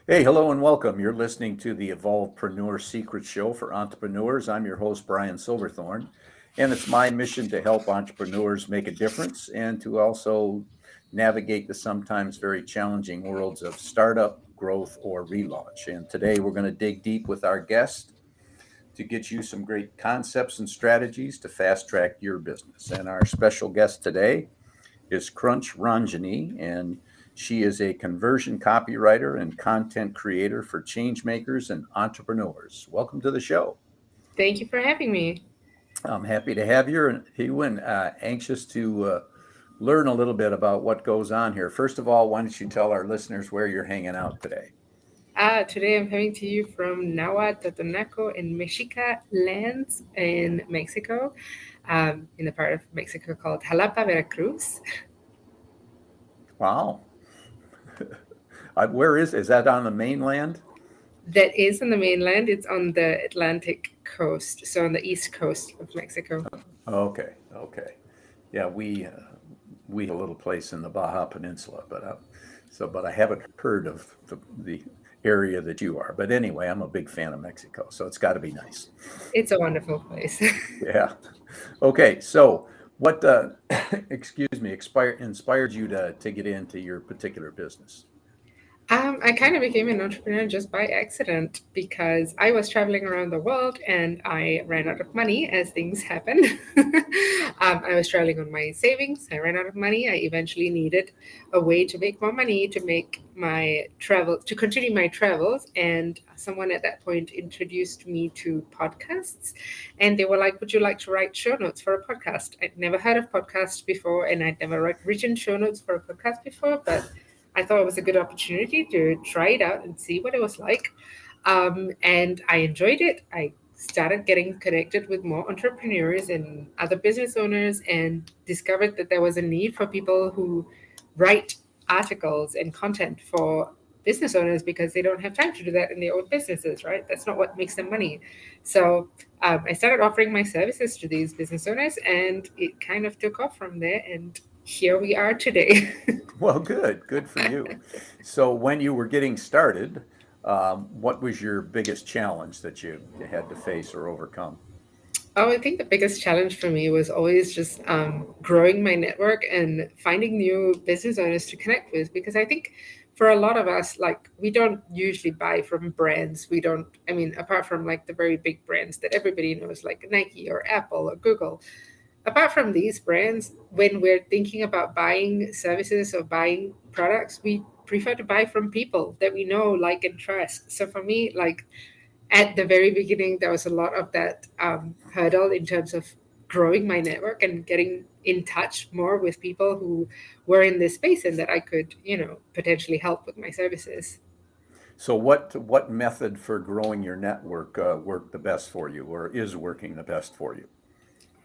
Hey, hello and welcome. You're listening to the Evolvepreneur Secrets Show for entrepreneurs. I'm your host, Brian Silverthorne, and it's my mission to help entrepreneurs make a difference and to also navigate the sometimes very challenging worlds of startup, growth, or relaunch. And today we're going to dig deep with our guest to get you some great concepts and strategies to fast track your business. And our special guest today is Crunch Ranjani, and she is a conversion copywriter and content creator for change makers and entrepreneurs. Welcome to the show. Thank you for having me. I'm happy to have you, and anxious to learn a little bit about what goes on here. First of all, why don't you tell our listeners where you're hanging out today? Today I'm coming to you from Nahuatl, Totonaco, and Mexica lands in Mexico, in the part of Mexico called Jalapa, Veracruz. Wow. Where is that on the mainland? That is on the mainland. It's on the Atlantic coast, so on the east coast of Mexico. Okay. Yeah, we have a little place in the Baja Peninsula, but I haven't heard of the area that you are. But anyway, I'm a big fan of Mexico, so it's got to be nice. It's a wonderful place. Yeah. Okay. So what excuse me, inspired you to get into your particular business? I kind of became an entrepreneur just by accident because I was traveling around the world and I ran out of money as things happen. I was traveling on my savings. I ran out of money. I eventually needed a way to make more money to make my travel, to continue my travels. And someone at that point introduced me to podcasts. And they were like, "Would you like to write show notes for a podcast?" I'd never heard of podcasts before and I'd never written show notes for a podcast before, but I thought it was a good opportunity to try it out and see what it was like. And I enjoyed it. I started getting connected with more entrepreneurs and other business owners and discovered that there was a need for people who write articles and content for business owners because they don't have time to do that in their own businesses, right? That's not what makes them money. So I started offering my services to these business owners and it kind of took off from there. And here we are today. Well, good for you. So when you were getting started, what was your biggest challenge that you had to face or overcome? Oh, I think the biggest challenge for me was always just growing my network and finding new business owners to connect with. Because I think for a lot of us, like we don't usually buy from brands. We don't, I mean, apart from like the very big brands that everybody knows, like Nike or Apple or Google. Apart from these brands, when we're thinking about buying services or buying products, we prefer to buy from people that we know, like, and trust. So for me, like, at the very beginning, there was a lot of that hurdle in terms of growing my network and getting in touch more with people who were in this space and that I could, potentially help with my services. So what method for growing your network worked the best for you, or is working the best for you?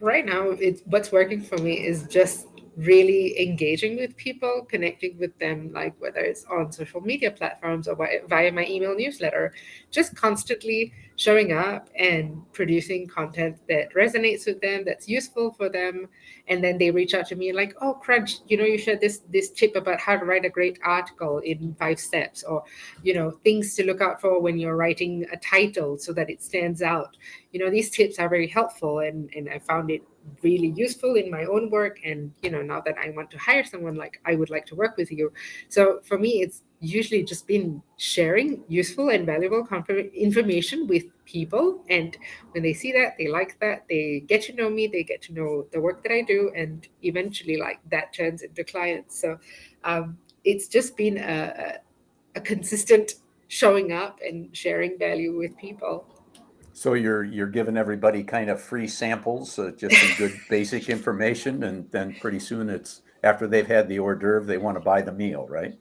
Right now, it's what's working for me is just really engaging with people, connecting with them, like whether it's on social media platforms or via my email newsletter, just constantly showing up and producing content that resonates with them, that's useful for them. And then they reach out to me like, "Oh, Crunch, you shared this tip about how to write a great article in 5 steps, or things to look out for when you're writing a title so that it stands out. These tips are very helpful, and I found it really useful in my own work. And now that I want to hire someone, like, I would like to work with you." So for me, it's usually just been sharing useful and valuable information with people, and when they see that, they like that, they get to know me, they get to know the work that I do, and eventually, like, that turns into clients. So it's just been a consistent showing up and sharing value with people. So you're giving everybody kind of free samples, just some good basic information, and then pretty soon it's after they've had the hors d'oeuvre, they want to buy the meal, right?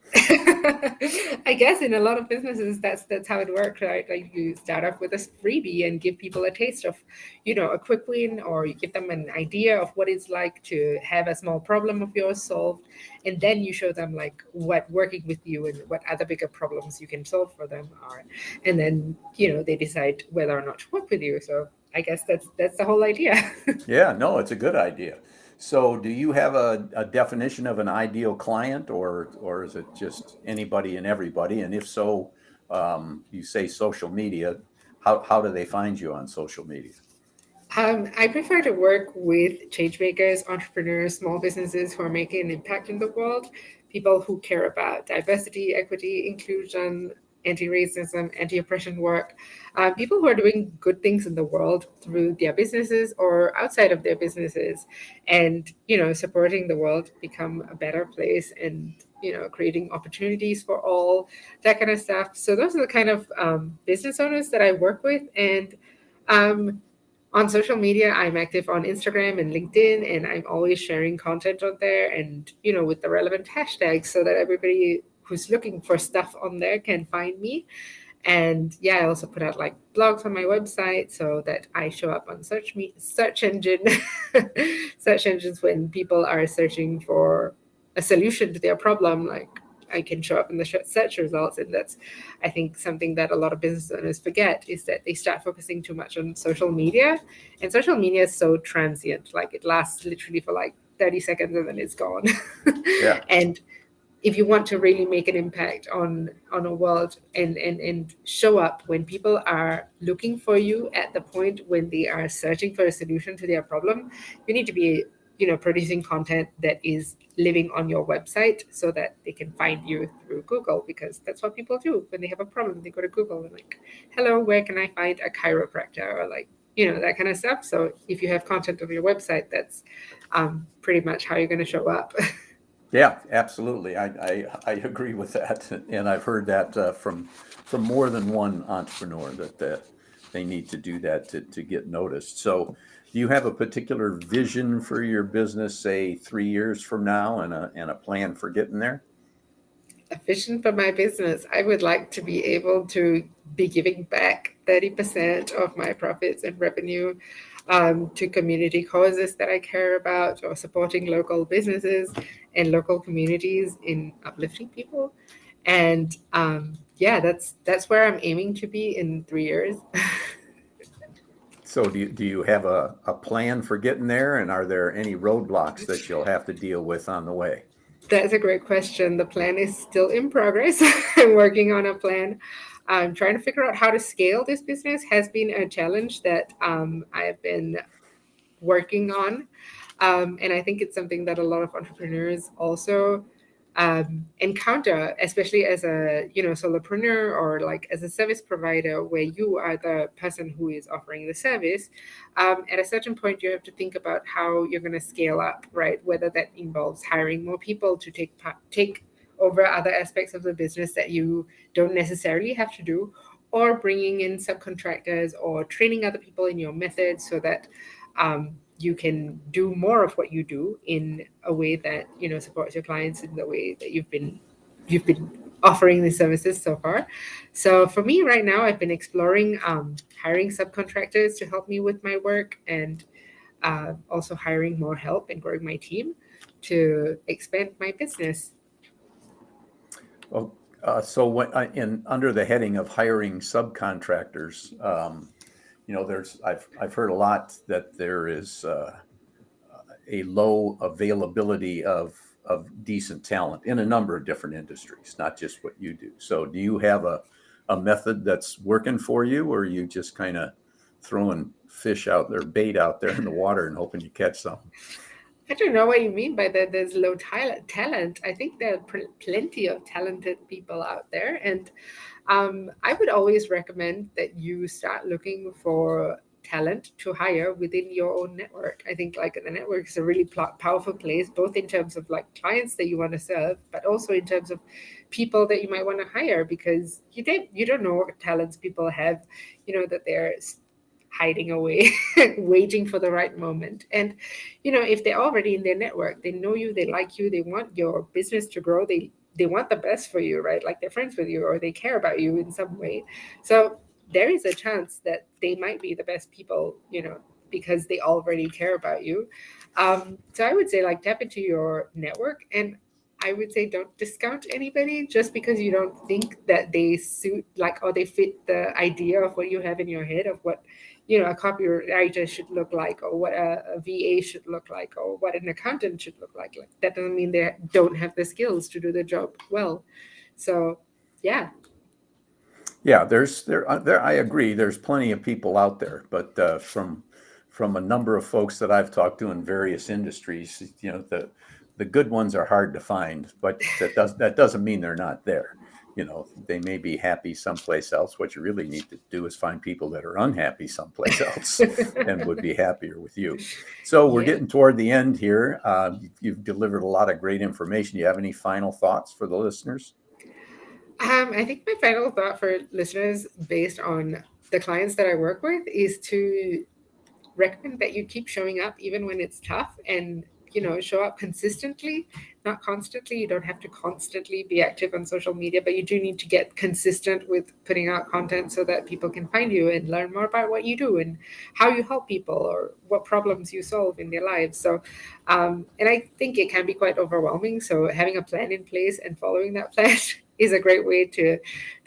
I guess in a lot of businesses, that's how it works, right? Like, you start off with a freebie and give people a taste of, a quick win, or you give them an idea of what it's like to have a small problem of yours solved, and then you show them like what working with you and what other bigger problems you can solve for them are, and then they decide whether or not to work with you. So I guess that's the whole idea. Yeah, no, it's a good idea. So do you have a definition of an ideal client, or is it just anybody and everybody? And if so, You say social media. How do they find you on social media? I prefer to work with change makers, entrepreneurs, small businesses who are making an impact in the world, people who care about diversity, equity, inclusion, anti-racism, anti-oppression work, people who are doing good things in the world through their businesses or outside of their businesses, and supporting the world become a better place, and creating opportunities for all, that kind of stuff. So those are the kind of business owners that I work with, and um, on social media, I'm active on Instagram and LinkedIn, and I'm always sharing content on there, and with the relevant hashtags, so that everybody who's looking for stuff on there can find me. And yeah, I also put out like blogs on my website so that I show up on search engine search engines when people are searching for a solution to their problem. Like, I can show up in the search results, and that's, I think, something that a lot of business owners forget, is that they start focusing too much on social media, and social media is so transient. Like, it lasts literally for like 30 seconds and then it's gone. Yeah. And if you want to really make an impact on a world, and show up when people are looking for you at the point when they are searching for a solution to their problem, you need to be producing content that is living on your website, so that they can find you through Google, because that's what people do when they have a problem. They go to Google and like, hello, where can I find a chiropractor, or like that kind of stuff. So if you have content on your website, that's pretty much how you're going to show up. Yeah, absolutely. I agree with that, and I've heard that from more than one entrepreneur that they need to do that to get noticed. So, do you have a particular vision for your business, say 3 years from now, and a plan for getting there? A vision for my business, I would like to be able to be giving back 30% of my profits and revenue to community causes that I care about, or supporting local businesses and local communities in uplifting people. And yeah, that's where I'm aiming to be in 3 years. So, do you have a plan for getting there, and are there any roadblocks that you'll have to deal with on the way? That's a great question. The plan is still in progress. I'm working on a plan. I'm trying to figure out how to scale this business has been a challenge that I have been working on. And I think it's something that a lot of entrepreneurs also encounter, especially as a solopreneur, or like as a service provider, where you are the person who is offering the service. At a certain point, you have to think about how you're going to scale up, right? Whether that involves hiring more people to take over other aspects of the business that you don't necessarily have to do, or bringing in subcontractors, or training other people in your methods, so that you can do more of what you do in a way that supports your clients in the way that you've been offering these services so far. So for me right now, I've been exploring hiring subcontractors to help me with my work, and also hiring more help and growing my team to expand my business. Well, so in under the heading of hiring subcontractors, I've heard a lot that there is a low availability of decent talent in a number of different industries, not just what you do. So, do you have a method that's working for you, or are you just kind of throwing fish out there, bait out there in the water, and hoping you catch something? I don't know what you mean by that. There's low talent. I think there are plenty of talented people out there, and I would always recommend that you start looking for talent to hire within your own network. I think like the network is a really powerful place, both in terms of like clients that you want to serve, but also in terms of people that you might want to hire, because you don't know what talents people have, that they're hiding away, waiting for the right moment. And if they're already in their network, they know you, they like you, they want your business to grow, they want the best for you, right? Like, they're friends with you, or they care about you in some way. So there is a chance that they might be the best people, because they already care about you. So I would say, like, tap into your network, and I would say don't discount anybody just because you don't think that they suit, like, or they fit the idea of what you have in your head of what a copywriter should look like, or what a VA should look like, or what an accountant should look like. Like, that doesn't mean they don't have the skills to do the job well. So, yeah. Yeah, there. I agree. There's plenty of people out there, but from a number of folks that I've talked to in various industries, the good ones are hard to find. But that doesn't mean they're not there. They may be happy someplace else. What you really need to do is find people that are unhappy someplace else and would be happier with you. So we're Yeah. getting toward the end here. You've delivered a lot of great information. Do you have any final thoughts for the listeners? I think my final thought for listeners, based on the clients that I work with, is to recommend that you keep showing up even when it's tough, and show up consistently, not constantly. You don't have to constantly be active on social media, but you do need to get consistent with putting out content so that people can find you and learn more about what you do and how you help people or what problems you solve in their lives. So and I think it can be quite overwhelming, so having a plan in place and following that plan is a great way to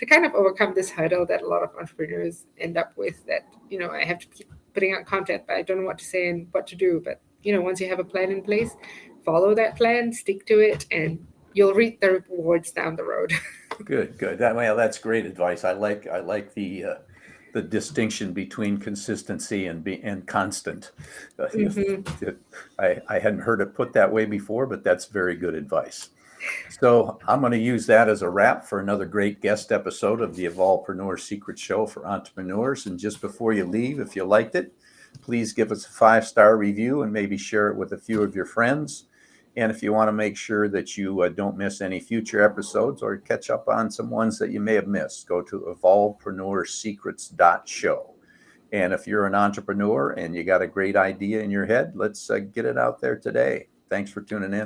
kind of overcome this hurdle that a lot of entrepreneurs end up with, that I have to keep putting out content, but I don't know what to say and what to do. But once you have a plan in place, follow that plan, stick to it, and you'll reap the rewards down the road. Good, good. That's great advice. I like the distinction between consistency and constant. Uh, you- Hmm. I hadn't heard it put that way before, but that's very good advice. So I'm going to use that as a wrap for another great guest episode of the Evolvepreneur Secrets Show for entrepreneurs. And just before you leave, if you liked it, please give us a 5-star review and maybe share it with a few of your friends. And if you want to make sure that you don't miss any future episodes or catch up on some ones that you may have missed, go to evolvepreneursecrets.show. And if you're an entrepreneur and you got a great idea in your head, let's get it out there today. Thanks for tuning in.